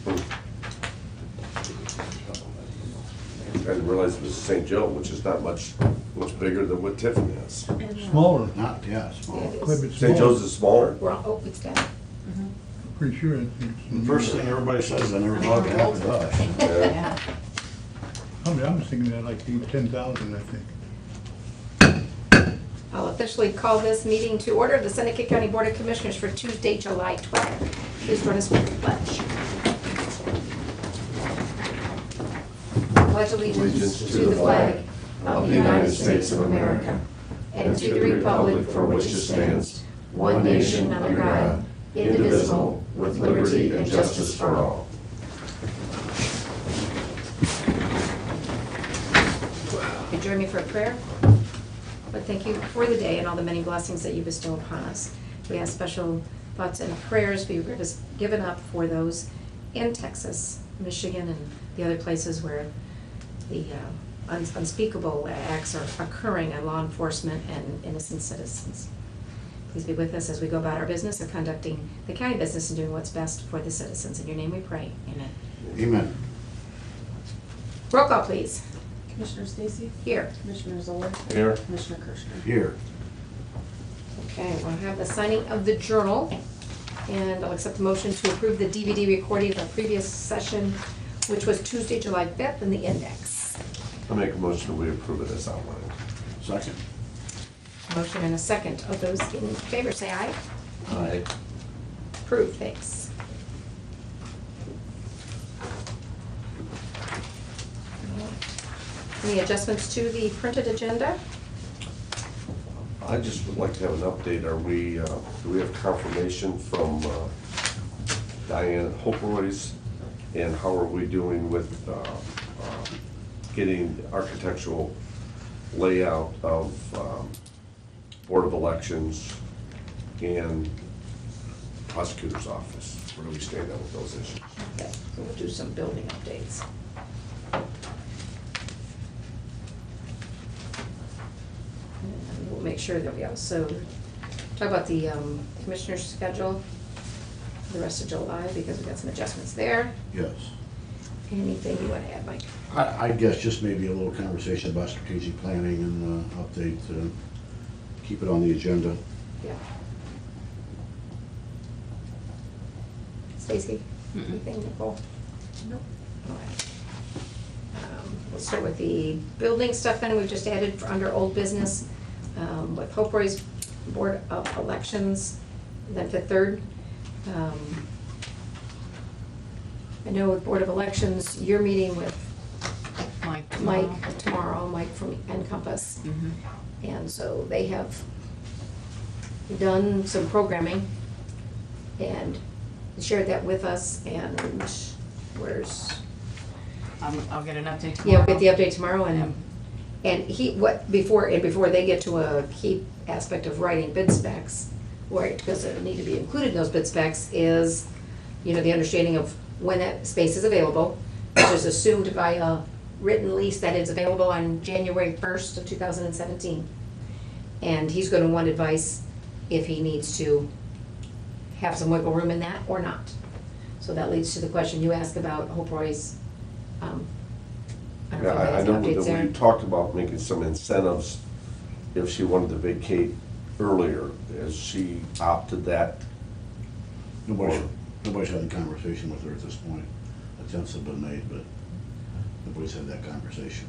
I didn't realize it was St. Joe, which is not much bigger than what Tiffin is. Smaller. Not, yeah, small. Yeah, it Quite a is. bit St. smaller. Joe's is smaller? Well, oh, it's down. Pretty sure it's. The first thing everybody says, I never thought to have a Dodge. Yeah. I was thinking that like 10,000, I think. I'll officially call this meeting to order of the Seneca County Board of Commissioners for Tuesday, July 12th. Please join us with the pledge. Pledge allegiance to the flag of the United States of America and to the republic for which it stands, one nation under God, indivisible, with liberty and justice for all. Could you join me for a prayer? Lord, thank you for the day and all the many blessings that you bestow upon us. We ask special thoughts and prayers be given up for those in Texas, Michigan, and the other places where the unspeakable acts are occurring on law enforcement and innocent citizens. Please be with us as we go about our business of conducting the county business and doing what's best for the citizens. In your name we pray. Amen. Amen. Roll call, please. Commissioner Stacy? Here. Commissioner Zoller? Here. Commissioner Kirschner? Here. Okay, we'll have the signing of the journal, and I'll accept the motion to approve the DVD recording of our previous session, which was Tuesday, July 5th, in the index. I make a motion that we approve it as outlined. Second. Motion and a second. All those in favor say aye. Aye. Approved, thanks. Any adjustments to the printed agenda? I just would like to have an update. Are we, do we have confirmation from Diane Hoperoy's? And how are we doing with getting the architectural layout of Board of Elections and Prosecutor's Office? Where do we stand on with those issues? Okay, so we'll do some building updates. And we'll make sure that we also talk about the commissioner's schedule for the rest of July, because we've got some adjustments there. Yes. Anything you want to add, Mike? I guess just maybe a little conversation about strategic planning and update, keep it on the agenda. Yeah. Stacy? Anything, Nicole? Nope. All right. We'll start with the building stuff then. We've just added for under old business with Hope Roy's Board of Elections, then Fifth Third. I know with Board of Elections, you're meeting with Mike tomorrow, Mike from Encompass. And so they have done some programming and shared that with us, and where's, I'll get an update tomorrow. yeah, we'll get the update tomorrow, and before they get to a key aspect of writing bid specs, right, because it need to be included in those bid specs is, you know, the understanding of when that space is available, which is assumed by a written lease that it's available on January 1st of 2017. And he's gonna want advice if he needs to have some wiggle room in that or not. So that leads to the question you asked about Hope Roy's, I don't know Yeah, if I anybody know has updates that there. we talked about making some incentives if she wanted to vacate earlier. Has she opted that? Nobody's had a conversation with her at this point. Attempts have been made, but nobody's had that conversation.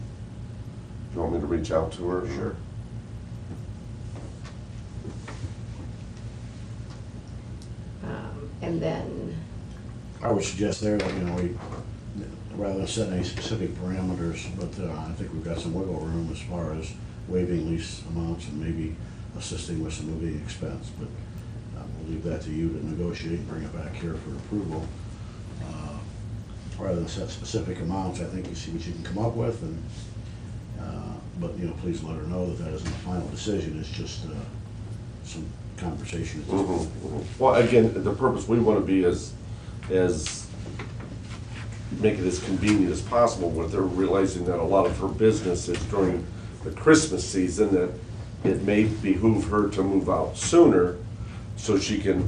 Do you want me to reach out to her? Sure. And then, I would suggest there that, you know, we, rather than set any specific parameters, but I think we've got some wiggle room as far as waiving lease amounts and maybe assisting with some moving expense, but we'll leave that to you to negotiate and bring it back here for approval. Rather than set specific amounts, I think you see what you can come up with, and but, you know, please let her know that that isn't the final decision, it's just some conversation. Well, again, the purpose, we want to be as make it as convenient as possible with her, realizing that a lot of her business is during the Christmas season, that it may behoove her to move out sooner so she can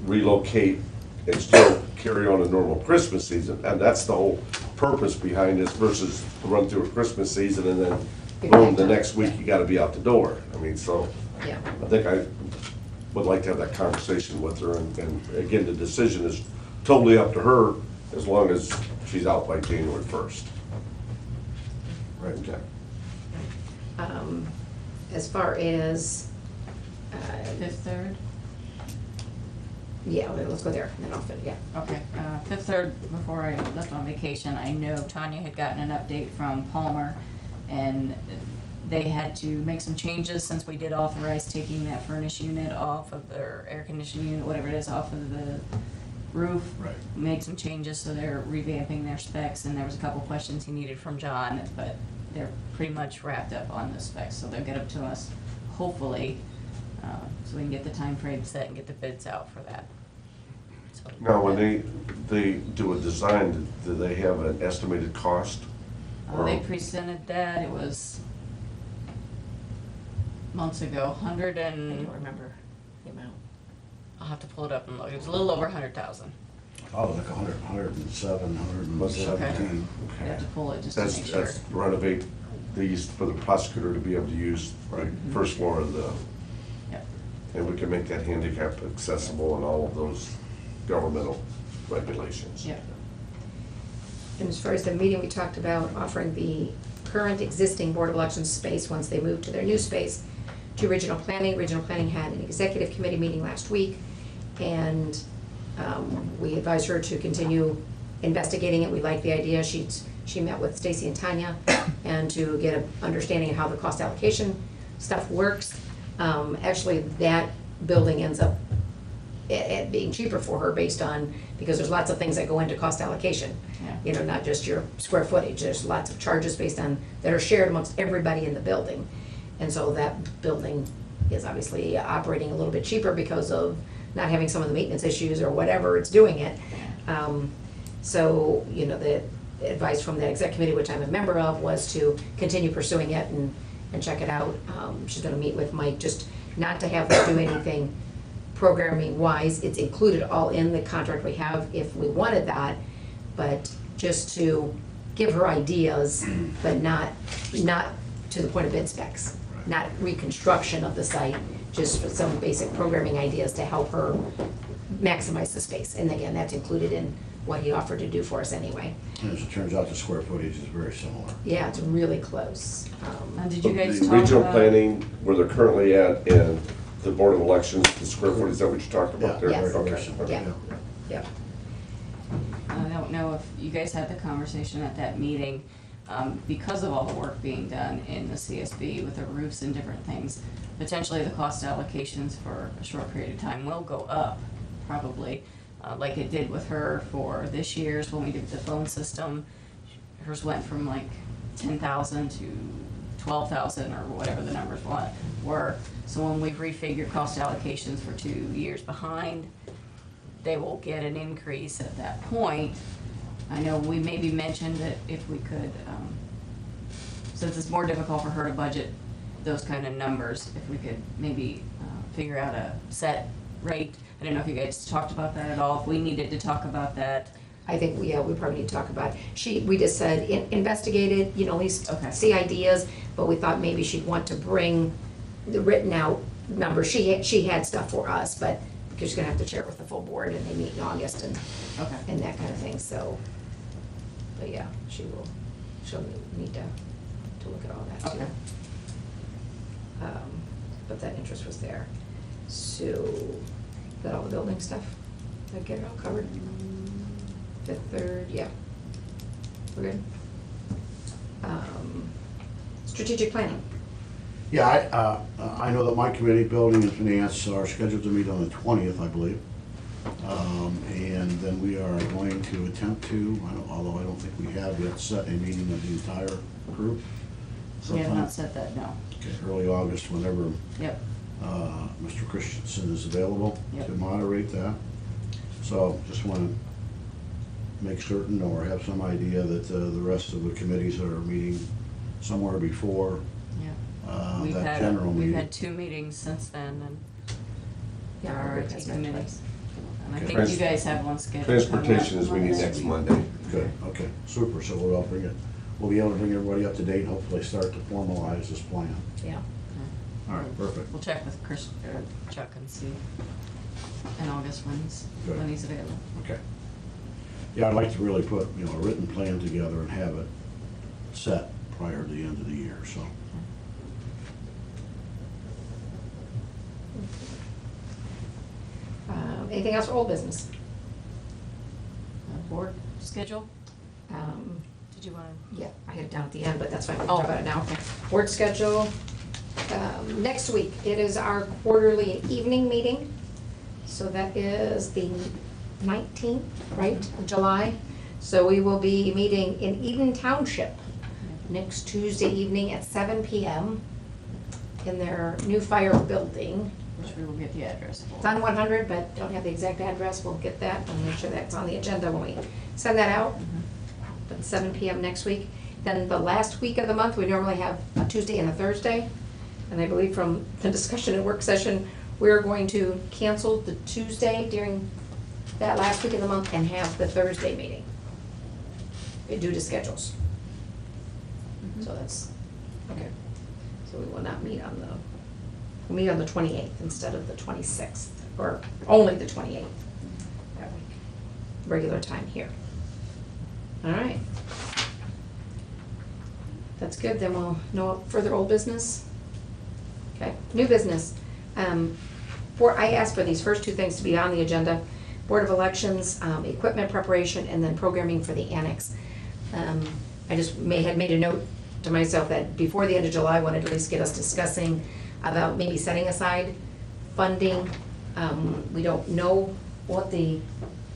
relocate and still carry on a normal Christmas season, and that's the whole purpose behind this versus to run through a Christmas season and then boom, the next week you gotta be out the door. I mean, so, Yeah. I think I would like to have that conversation with her, and again, the decision is totally up to her as long as she's out by January 1st. Right. Okay. As far as, Fifth Third? yeah, let's go there, and then I'll fit, yeah. Okay, Fifth Third, before I left on vacation, I know Tanya had gotten an update from Palmer, and they had to make some changes since we did authorize taking that furnace unit off of their air conditioning unit, whatever it is, off of the roof. Right. Made some changes, so they're revamping their specs, and there was a couple questions he needed from John, but they're pretty much wrapped up on the specs, so they'll get up to us, hopefully, so we can get the time frame set and get the bids out for that. So- Now, when they do a design, do they have an estimated cost? They presented that, it was months ago, I don't remember the amount. I'll have to pull it up and look, it was a little over 100,000. Oh, like 107, Was it? 117. I have to pull it just to That's, make sure. that's renovate these for the prosecutor to be able to use the first floor of the, Yep. and we can make that handicap accessible and all of those governmental regulations. Yep. And as far as the meeting, we talked about offering the current existing Board of Elections space, once they move to their new space, to Regional Planning. Regional Planning had an executive committee meeting last week, and we advised her to continue investigating it. We like the idea. She met with Stacy and Tanya, and to get an understanding of how the cost allocation stuff works. Actually, that building ends up at being cheaper for her based on, because there's lots of things that go into cost allocation. Yeah. You know, not just your square footage, there's lots of charges based on, that are shared amongst everybody in the building. And so that building is obviously operating a little bit cheaper because of not having some of the maintenance issues or whatever it's doing it. So, you know, the advice from the exec committee, which I'm a member of, was to continue pursuing it and check it out. She's gonna meet with Mike, just not to have her do anything programming wise. It's included all in the contract we have if we wanted that, but just to give her ideas, but not to the point of bid specs, not reconstruction of the site, just for some basic programming ideas to help her maximize the space. And again, that's included in what he offered to do for us anyway. And as it turns out, the square footage is very similar. Yeah, it's really close. Did you guys The talk regional about? planning, where they're currently at, and the Board of Elections, the square footage, is that what you're talking about there? Yes. Very Okay. similar, Yeah. Yep. I don't know if you guys had the conversation at that meeting, because of all the work being done in the CSB with the roofs and different things, potentially the cost allocations for a short period of time will go up, probably, like it did with her for this year's when we did the phone system. Hers went from like 10,000 to 12,000 or whatever the numbers were. So when we've refigured cost allocations for 2 years behind, they will get an increase at that point. I know we maybe mentioned that if we could, since it's more difficult for her to budget those kind of numbers, if we could maybe figure out a set rate. I don't know if you guys talked about that at all, if we needed to talk about that. I think, yeah, we probably need to talk about it. We just said, investigate it, you know, at least Okay. see ideas, but we thought maybe she'd want to bring the written out numbers. She had stuff for us, but she's gonna have to share it with the full board, and they meet in August and Okay. that kind of thing, so. But yeah, she'll need to look at all that too. Okay. But that interest was there. So, is that all the building stuff? Did I get it all covered? Fifth, third, yeah. We're good? Strategic planning. Yeah, I know that my committee, Building and Finance, are scheduled to meet on the 20th, I believe. And then we are going to attempt to, although I don't think we have yet, set a meeting of the entire group. We have sometime, not said that, no. okay, early August, whenever Yep, Mr. Christensen is available Yep. to moderate that. So just want to make certain or have some idea that the rest of the committees are meeting somewhere before yeah. We've that had, general we've meeting. had 2 meetings since then, and Yeah, our our IT has met committee. twice. And I Okay. think you guys have one scheduled. coming up Transportation is meeting Monday. next Monday. Good, okay, super, so we'll bring it, we'll be able to bring everybody up to date, and hopefully start to formalize this plan. Yeah. All right, perfect. We'll check with Chris, or Chuck and see in August Good. when he's available. Okay. Yeah, I'd like to really put, a written plan together and have it set prior to the end of the year, so. Anything else for old business? Board schedule? Um, Did you want to? Yeah, I had it down at the end, but that's fine, we can Oh, talk about it now. okay. Board schedule, next week, it is our quarterly evening meeting. So that is the 19th, right, of July. So we will be meeting in Eden Township next Tuesday evening at 7 PM in their new fire building. Which we will get the address for. It's on 100, but don't have the exact address. We'll get that and make sure that's on the agenda when we send that out. But 7 PM next week. Then the last week of the month, we normally have a Tuesday and a Thursday. And I believe from the discussion and work session, we're going to cancel the Tuesday during that last week of the month and have the Thursday meeting due to schedules. So that's, okay. So we will not meet on we'll meet on the 28th instead of the 26th, or only the 28th that week, regular time here. All right. That's good, then we'll know further old business. Okay, new business. I asked for these first two things to be on the agenda, Board of Elections, equipment preparation, and then programming for the annex. I just had made a note to myself that before the end of July, I wanted to at least get us discussing about maybe setting aside funding. We don't know what the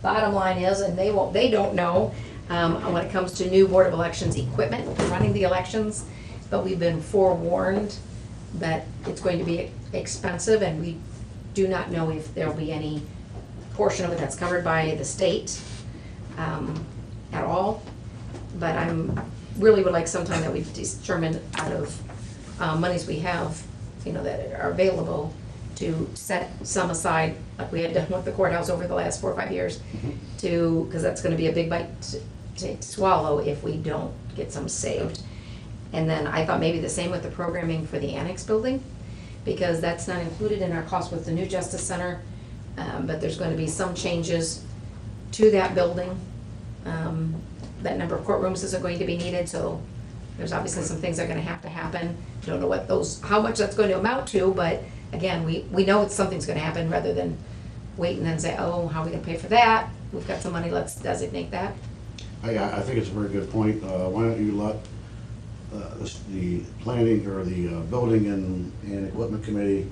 bottom line is, and they don't know when it comes to new Board of Elections equipment, running the elections, but we've been forewarned that it's going to be expensive, and we do not know if there'll be any portion of it that's covered by the state at all. But really would like sometime that we've determined out of monies we have, that are available, to set some aside, like we had done with the courthouse over the last 4 or 5 years, because that's gonna be a big bite to swallow if we don't get some saved. And then I thought maybe the same with the programming for the annex building, because that's not included in our cost with the new Justice Center, but there's going to be some changes to that building. That number of courtrooms isn't going to be needed, so there's obviously some things that are going to happen. Don't know how much that's going to amount to, but again, we know something's going to happen, rather than wait and then say, oh, how are we going to pay for that? We've got some money, let's designate that. I think it's a very good point. Why don't you let the planning or the building and equipment committee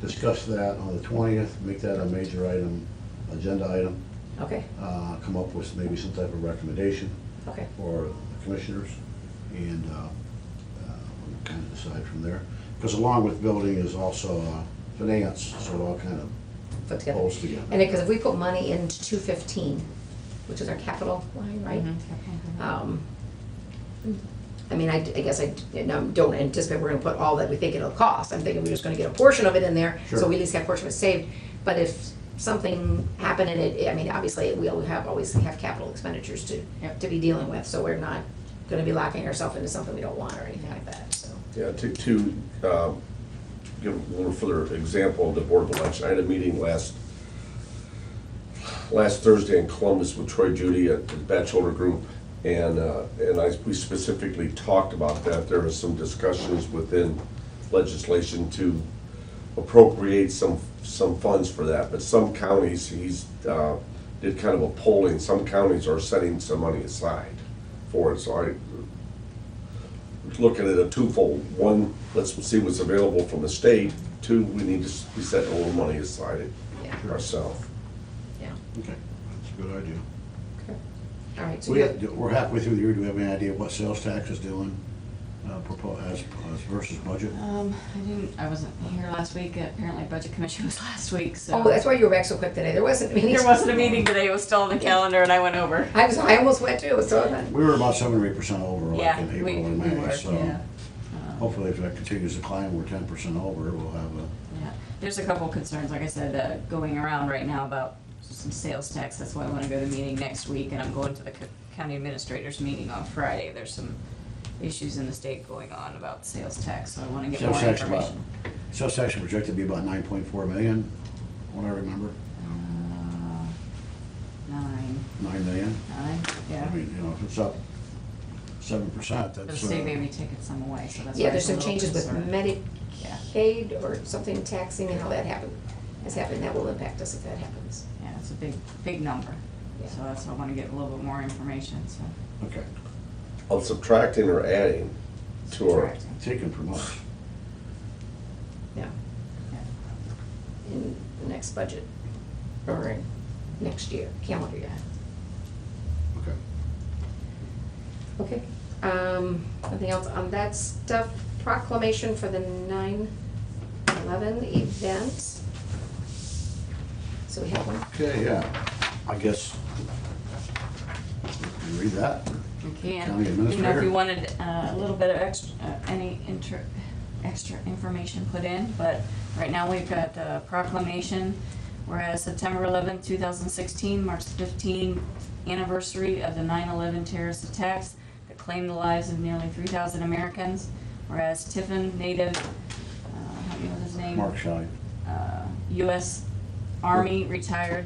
discuss that on the 20th, make that a major item, agenda item. Okay, Come up with maybe some type of recommendation okay, for the commissioners, and we'll kind of decide from there. Because along with building is also finance, so it all kind of put together. pulls together. And because if we put money into 215, which is our capital line, right? I guess I don't anticipate we're gonna put all that we think it'll cost. I'm thinking we're just gonna get a portion of it in there, so Sure. we at least have a portion of it saved. But if something happened and obviously we'll always have capital expenditures to be dealing with, so we're not gonna be locking ourselves into something we don't want or anything like that, so. Yeah, to give a little further example of the Board of Election, I had a meeting last Thursday in Columbus with Troy Judy at the Batchelder Group, and we specifically talked about that. There was some discussions within legislation to appropriate some funds for that, but some counties, did kind of a polling, some counties are setting some money aside for it, so I look at it a twofold. One, let's see what's available from the state. Two, we need to be setting a little money aside Yeah. ourselves. Yeah, Okay, that's a good idea. okay. All right, so We're halfway through the year. Do we have any idea what sales tax is doing, as versus budget? I wasn't here last week. Apparently Budget Commission was last week, so. oh, that's why you were back so quick today. There wasn't a meeting. There wasn't a meeting today. It was still on the calendar and I went over. I almost went too, so. We were about 7 or 8% over like Yeah, in we April and were, May, so yeah. hopefully if that continues to climb, we're 10% over, we'll have Yeah, there's a couple concerns, like I said, going around right now about some sales tax, that's why I wanna go to the meeting next week, and I'm going to the county administrators meeting on Friday. There's some issues in the state going on about sales tax, so I wanna get more Sales tax information. Sales tax projected to be about 9.4 million, what I remember, 9 million. Yeah. I mean, you know, if it's up 7%, The that's. state may be taking some away, so that's why Yeah, there's it's a some little changes with concerned. Medicaid or something taxing and how that has happened. That will impact us if that happens. Yeah, it's a big number, Yeah. so that's why I wanna get a little bit more information, so. Okay, Of subtracting or adding to our, Subtracting. taken from us. Yeah, Yeah. in the next budget, or in next year, calendar year. Okay. Okay, nothing else on that stuff? Proclamation for the 9/11 event. So we have one. Okay, yeah, I guess, you read that? You can. County Didn't know if administrator. you wanted a little bit of extra, extra information put in, but right now we've got the proclamation, whereas September 11th, 2016 marks the 15th anniversary of the 9/11 terrorist attacks that claimed the lives of nearly 3,000 Americans, whereas Tiffin native, help me with his name? Mark Scheib. U.S. Army retired,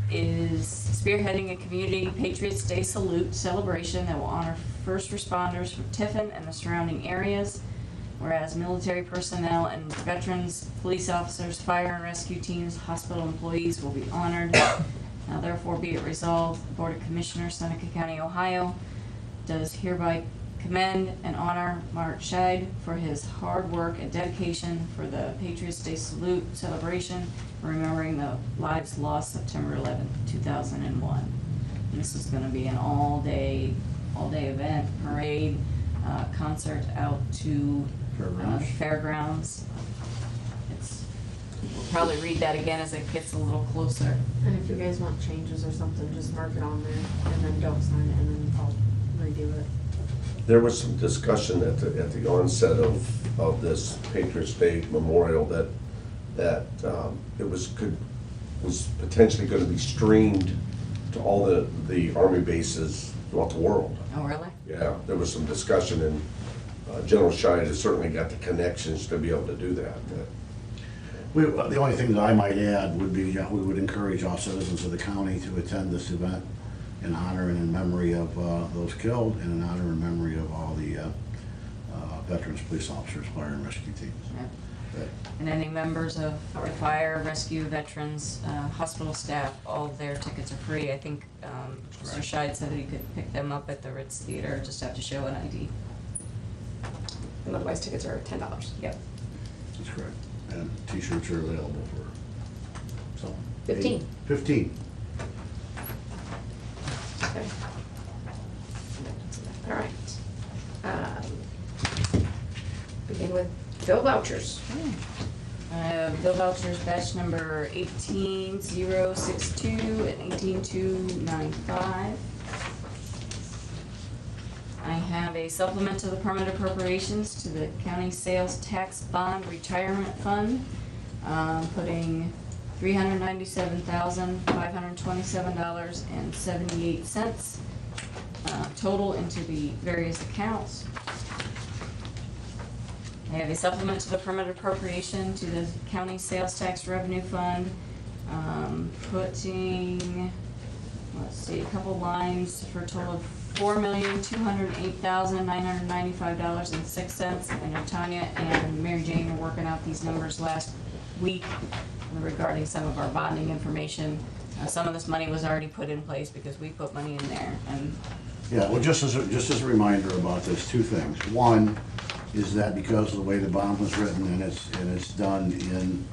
is spearheading a community Patriots Day salute celebration that will honor first responders from Tiffin and the surrounding areas, whereas military personnel and veterans, police officers, fire and rescue teams, hospital employees will be honored. Now therefore be it resolved, the Board of Commissioners, Seneca County, Ohio, does hereby commend and honor Mark Scheid for his hard work and dedication for the Patriots Day salute celebration, remembering the lives lost September 11th, 2001. And this is gonna be an all-day event, parade, concert out to Fairgrounds. fairgrounds. We'll probably read that again as it gets a little closer. And if you guys want changes or something, just mark it on there and then don't sign it and then I'll redo it. there was some discussion at the onset of this Patriots Day Memorial that it was potentially gonna be streamed to all the Army bases throughout the world. Oh, really? Yeah, there was some discussion, and General Scheid has certainly got the connections to be able to do that. The only thing that I might add would be, we would encourage all citizens of the county to attend this event in honor and in memory of those killed, and in honor and memory of all the veterans, police officers, fire and rescue teams. Yeah. And any members of the fire, rescue, veterans, hospital staff, all of their tickets are free. I think Mr. Scheid said that he could pick them up at the Ritz Theater, just have to show an ID. And otherwise tickets are $10. Yep. That's correct. And T-shirts are available for some. 15. 15. Okay. All right. Begin with bill vouchers. Bill vouchers batch number 18062 and 18295. I have a supplement to the permanent appropriations to the county sales tax bond retirement fund, putting $397,527.78 total into the various accounts. I have a supplement to the permanent appropriation to the county sales tax revenue fund, putting, let's see, a couple lines for a total of $4,208,995.06. I know Tanya and Mary Jane were working out these numbers last week regarding some of our bonding information. Some of this money was already put in place because we put money in there, and Yeah, well, just as a reminder about this, two things. One is that because of the way the bond was written, and it's done in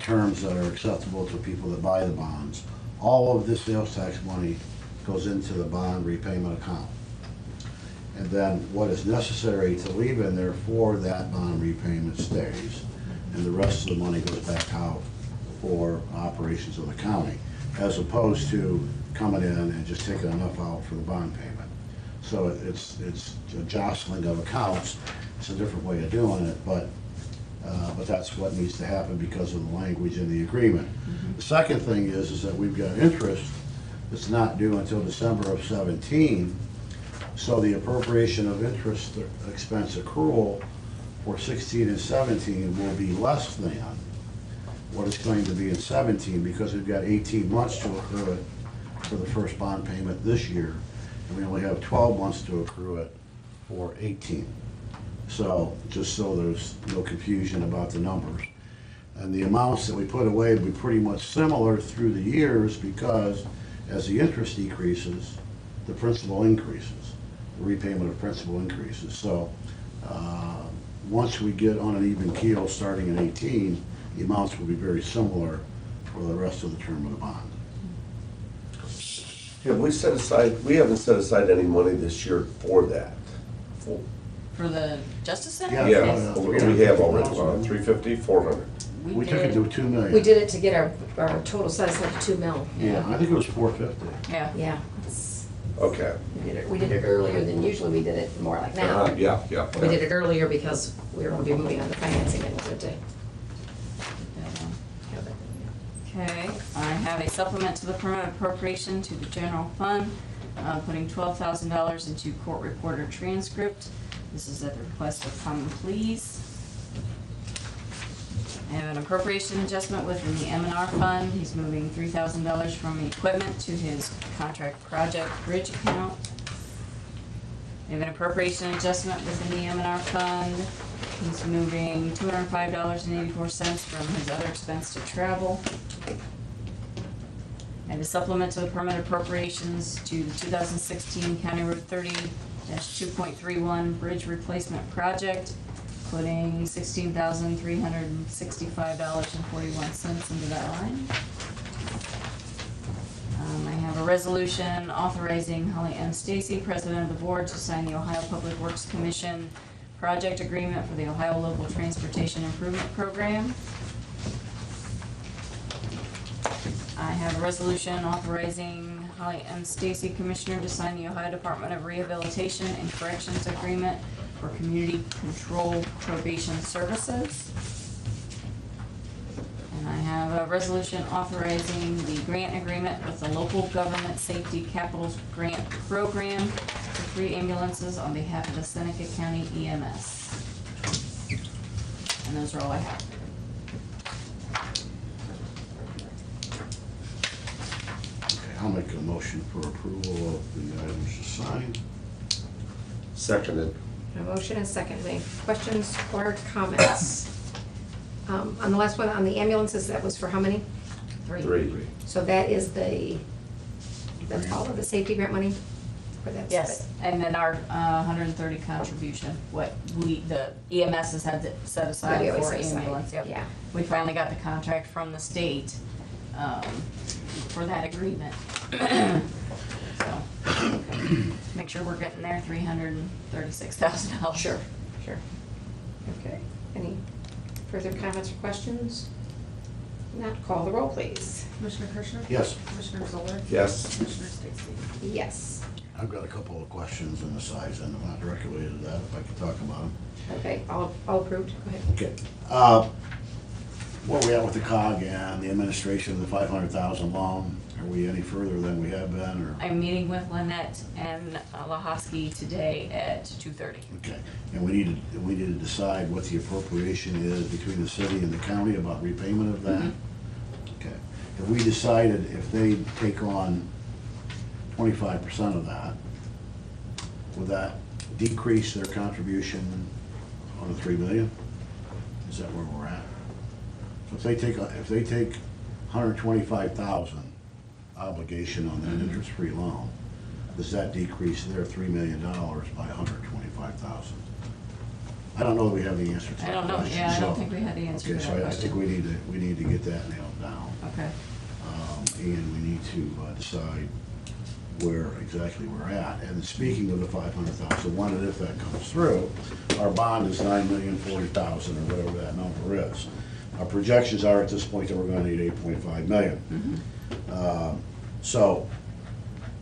terms that are acceptable to people that buy the bonds, all of this sales tax money goes into the bond repayment account. And then what is necessary to leave in there for that bond repayment stays, and the rest of the money goes back out for operations of the county, as opposed to coming in and just taking enough out for the bond payment. So it's a jostling of accounts. It's a different way of doing it, but But that's what needs to happen because of the language in the agreement. The second thing is that we've got interest that's not due until December of 17. So the appropriation of interest expense accrual for 16 and 17 will be less than what it's going to be in 17, because we've got 18 months to accrue it for the first bond payment this year, and we only have 12 months to accrue it for 18. So, just so there's no confusion about the numbers. And the amounts that we put away will be pretty much similar through the years, because as the interest decreases, the principal increases, the repayment of principal increases. So, once we get on an even keel starting in 18, the amounts will be very similar for the rest of the term of the bond. Have we set aside, we haven't set aside any money this year for that? For the Justice Center? Yeah. Yeah, we have already, 350, 400. We took it to 2 million. We did it to get our total size up to 2 mil. Yeah, I think it was 450. Yeah. Yeah, it's, Okay. we did it earlier than usually we did it more like now. Yeah. We did it earlier because we were gonna be moving on to financing and wanted to have it. Okay, I have a supplement to the permanent appropriation to the general fund, putting $12,000 into court reporter transcript. This is at the request of Common Pleas. I have an appropriation adjustment within the M&R fund. He's moving $3,000 from equipment to his contract project bridge account. I have an appropriation adjustment within the M&R fund. He's moving $205.84 from his other expense to travel. I have a supplement to the permanent appropriations to the 2016 County Road 30-2.31 bridge replacement project, putting $16,365.41 into that line. I have a resolution authorizing Holly M. Stacy, President of the Board, to sign the Ohio Public Works Commission project agreement for the Ohio Local Transportation Improvement Program. I have a resolution authorizing Holly M. Stacy, Commissioner, to sign the Ohio Department of Rehabilitation and Corrections Agreement for Community Control Probation Services. And I have a resolution authorizing the grant agreement with the Local Government Safety Capital Grant Program for 3 ambulances on behalf of the Seneca County EMS. And those are all I have. Okay, I'll make a motion for approval of the items to sign. Seconded. A motion and second. Any questions or comments? On the last one, on the ambulances, that was for how many? 3. So that is that's all of the safety grant money? Or that's Yes, and then our 130 contribution, what the EMS has had to set What aside we always for set aside, ambulance, yep. yeah. We finally got the contract from the state for that agreement. So, make sure we're getting there, $336,000. Sure. Okay. Any further comments or questions? Not, call the roll, please. Commissioner Kirschner? Yes. Commissioner Zoller? Yes. Commissioner Stacy? Yes. I've got a couple of questions on the sides, and I'm not directly related to that, if I could talk about them. Okay, all approved, go ahead. Okay. Where are we at with the COG and the administration of the 500,000 loan? Are we any further than we have been, or? I'm meeting with Lynette and Lahosky today at 2:30. Okay, and we need to decide what the appropriation is between the city and the county about repayment of that? Okay. Have we decided if they take on 25% of that, would that decrease their contribution on the 3 million? Is that where we're at? So if they take 125,000 obligation on that interest-free loan, does that decrease their $3 million by 125,000? I don't know that we have the answer to that I don't know, question, yeah, I don't so- think we had the answer to Okay, that so I question. think we need to get that nailed down. Okay. And we need to decide where exactly we're at. And speaking of the 500,000, when and if that comes through, our bond is 9,040,000 or whatever that number is. Our projections are at this point that we're gonna need 8.5 million. So,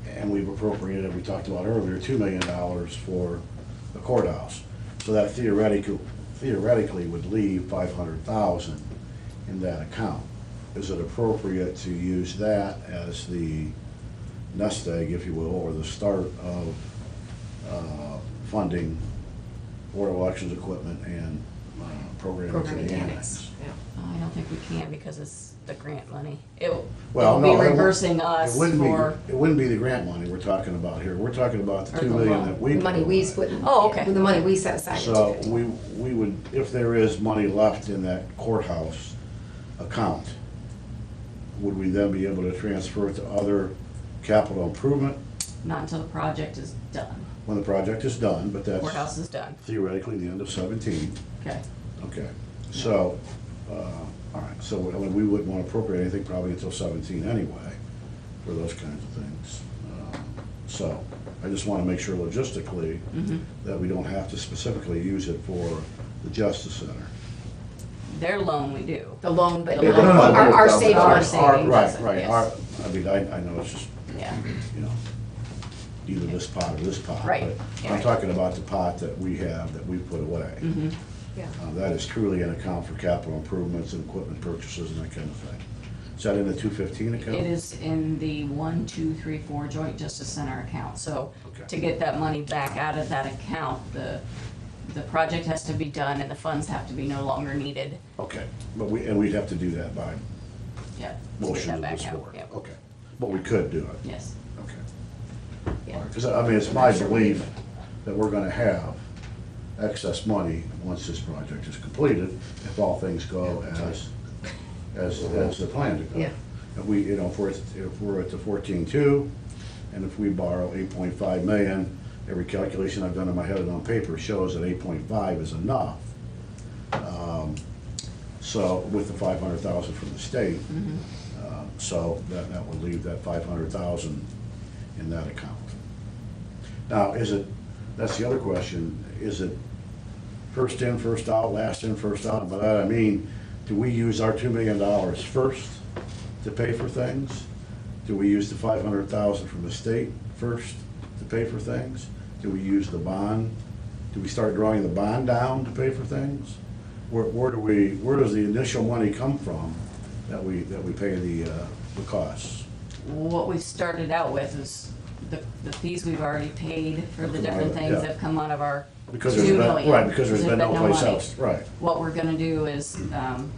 and we've appropriated, we talked about earlier, $2 million for the courthouse. So that theoretically theoretically would leave 500,000 in that account. Is it appropriate to use that as the nest egg, if you will, or the start of funding Board of Elections equipment and programming for Programming the annex, annex? yeah. I don't think we can because it's the grant money. It'll Well, be no, it won't- reimbursing us It wouldn't for. be, it wouldn't be the grant money we're talking about here. We're talking about the Or 2 the million loan. that we. The money we provide. put. Oh, okay. The money we set aside. So into it. we would, if there is money left in that courthouse account, would we then be able to transfer it to other capital improvement Not until the project is done. when the project is done, but that's Courthouse is done. theoretically the end of 17. Okay. Okay, so, all right, so we wouldn't want to appropriate anything probably until 17 anyway, for those kinds of things. So, I just want to make sure logistically that we don't have to specifically use it for the Justice Center. Their loan we do. The loan, but Yeah, our $500,000. savings. Our savings. Right, doesn't, right, yes. I mean, I know it's just, Yeah. you know, either this pot or this pot. Right, but yeah, I'm right. talking about the pot that we have, that we put away. Yeah. That is truly an account for capital improvements and equipment purchases and that kind of thing. Is that in the 215 account? It is in the 1, 2, 3, 4 Joint Justice Center account. So Okay. to get that money back out of that account, the project has to be done and the funds have to be no longer needed. Okay, but we'd have to do that by Yeah. to get motion that of back this out. board. Yep. Okay, but we could do it. Yes. Okay. Yeah. Because, I mean, it's my belief that we're gonna have excess money once this project is completed, if all things go as the plan to go. Yeah. If we, you know, if we're at the 14.2, and if we borrow 8.5 million, every calculation I've done in my head and on paper shows that 8.5 is enough. So, with the 500,000 from the state, so that would leave that 500,000 in that account. Now, that's the other question, is it first in, first out, last in, first out? By that I mean, do we use our $2 million first to pay for things? Do we use the 500,000 from the state first to pay for things? Do we use the bond? Do we start drawing the bond down to pay for things? Where does the initial money come from that we pay the costs? What we started out with is the fees we've already paid for the different things Yeah. that come out of our Because 2 there's been, million. right, because there's been no place money. else, right. What we're gonna do is,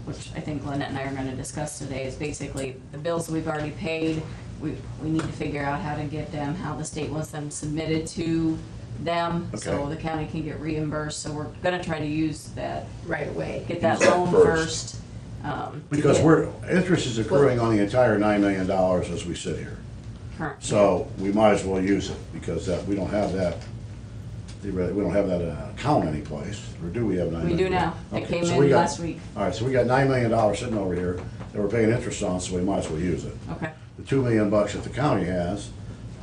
which I think Lynette and I are gonna discuss today, is basically the bills we've already paid, we need to figure out how to get them, how the state wants them submitted to them, so Okay. the county can get reimbursed, so we're gonna try to use that, Right away. get that Use that loan first. first. to Because get interest is accruing on the entire $9 million as we sit here. current. So we might as well use it, because we don't have that, we don't have that account anyplace, or do we have $9 million? We do now, it Okay, came so in we got- last week, All right, so we got $9 million sitting over here that we're paying interest on, so we might as well use it. okay, The $2 million that the county has,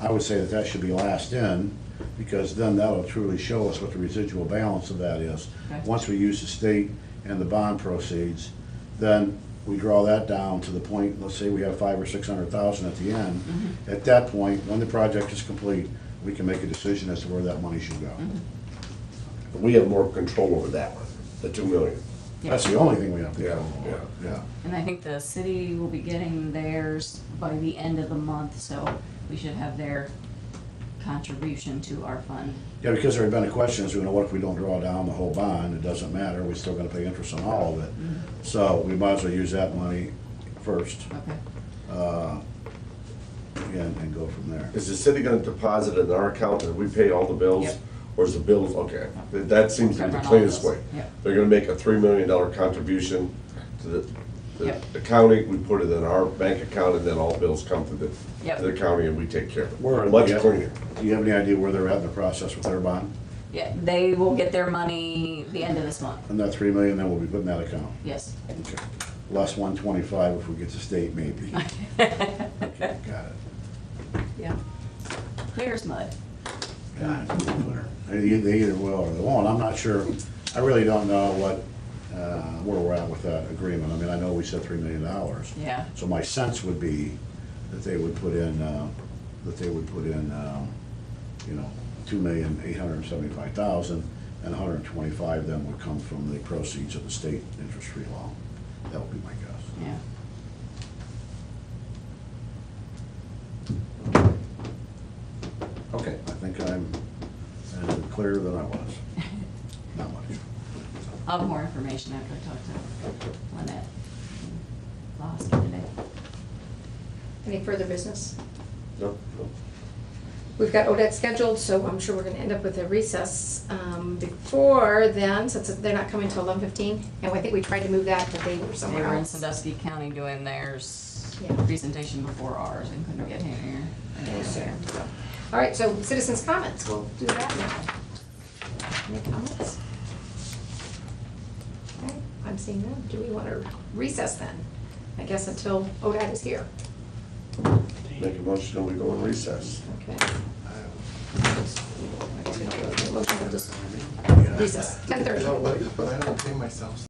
I would say that should be last in, because then that'll truly show us what the residual balance of that is. Okay. Once we use the state and the bond proceeds, then we draw that down to the point, let's say we have 500,000 or 600,000 at the end. Mm-hmm. At that point, when the project is complete, we can make a decision as to where that money should go. Mm-hmm. We have more control over that one, the 2 million. yeah. That's the only thing we have to Yeah, go yeah. over, yeah. And I think the city will be getting theirs by the end of the month, so we should have their contribution to our fund. Yeah, because there had been a question, is, what if we don't draw down the whole bond? It doesn't matter, we're still gonna pay interest on all of it. So we might as well use that money first, Okay. and go from there. Is the city gonna deposit it in our account and we pay all the bills? Yep. Or is the bills, okay, that seems to be the Covering all cleanest those. way. Yep. They're gonna make a $3 million contribution to Yep. the county, we put it in our bank account, and then all bills come to Yep. the county and we take care of it. Where- Much yeah. cleaner. Do you have any idea where they're at in the process with their bond? Yeah, they will get their money the end of this month, And that 3 million, then we'll be putting that account. yes. Okay. Less 125 if we get to state, maybe. Okay, got it. Yeah. Clear as mud. Got it. Clear. They either will or they won't. I'm not sure. I really don't know where we're at with that agreement. I mean, I know we said $3 million. Yeah. So my sense would be that they would put in, you know, 2,875,000, and 125 then would come from the proceeds of the state interest-free loan. That would be my guess. Yeah. Okay, I think I'm clearer than I was. Not much. I'll have more information after I talk to Lynette. Lost today. Any further business? No, no. We've got ODET scheduled, so I'm sure we're gonna end up with a recess. Before then, since they're not coming till 11:15, and I think we tried to move that, but they were They somewhere were in else. Sandusky County doing theirs Yeah. presentation before ours and couldn't get here. All right, so citizens' comments, we'll do that now. Any comments? Okay, I'm seeing none. Do we want to recess then? I guess until ODET is here. Make a motion and we go in recess. Okay. Motion to recess, 10:30. But I don't pay myself.